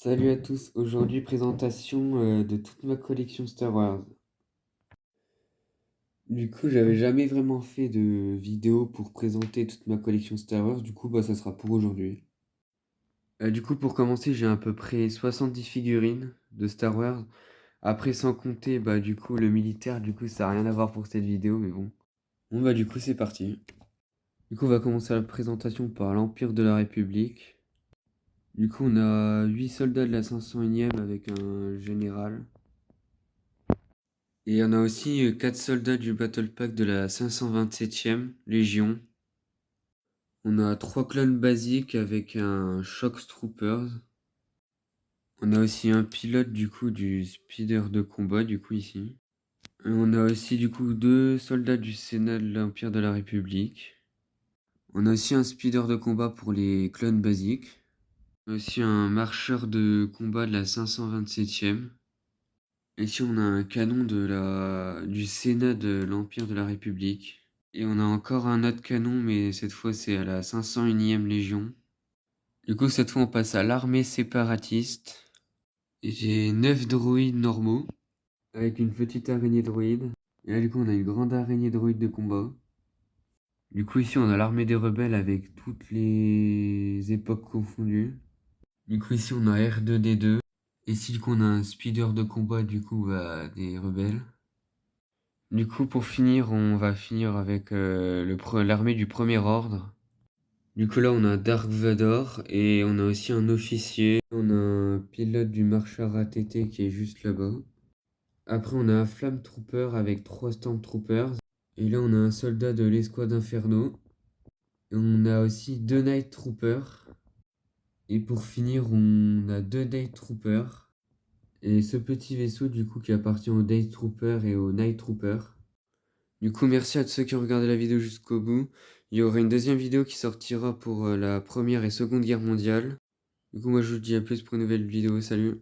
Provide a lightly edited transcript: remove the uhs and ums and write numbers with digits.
Salut à tous, aujourd'hui présentation de toute ma collection Star Wars. Du coup, j'avais jamais vraiment fait de vidéo pour présenter toute ma collection Star Wars, du coup, ça sera pour aujourd'hui. Du coup, pour commencer, j'ai à peu près 70 figurines de Star Wars. Après, sans compter, du coup, le militaire, du coup, ça n'a rien à voir pour cette vidéo, mais bon. Bon, du coup, c'est parti. Du coup, on va commencer la présentation par l'Empire de la République. Du coup, on a 8 soldats de la 501e avec un général. Et on a aussi 4 soldats du Battle Pack de la 527e Légion. On a 3 clones basiques avec un Shock Troopers. On a aussi un pilote du coup du speeder de combat du coup ici. Et on a aussi du coup 2 soldats du Sénat de l'Empire de la République. On a aussi un speeder de combat pour les clones basiques. On a aussi un marcheur de combat de la 527e. Ici on a un canon du Sénat de l'Empire de la République. Et on a encore un autre canon, mais cette fois c'est à la 501e Légion. Du coup, cette fois on passe à l'armée séparatiste. Et j'ai 9 droïdes normaux, avec une petite araignée droïde. Et là, du coup, on a une grande araignée droïde de combat. Du coup, ici, on a l'armée des rebelles avec toutes les époques confondues. Du coup, ici, on a R2D2. Et ici, du coup, on a un speeder de combat, du coup, des rebelles. Du coup, pour finir, on va finir avec l'armée du Premier Ordre. Du coup là on a Dark Vador et on a aussi un officier. On a un pilote du marcheur ATT qui est juste là-bas. Après on a un Flamme Trooper avec 3 Stormtroopers. Et là on a un soldat de l'escouade Inferno. Et on a aussi 2 Night Troopers. Et pour finir on a 2 Day Troopers. Et ce petit vaisseau du coup qui appartient au Day Trooper et au Night Trooper. Du coup, merci à tous ceux qui ont regardé la vidéo jusqu'au bout. Il y aura une deuxième vidéo qui sortira pour la Première et Seconde Guerre mondiale. Du coup, moi je vous dis à plus pour une nouvelle vidéo. Salut!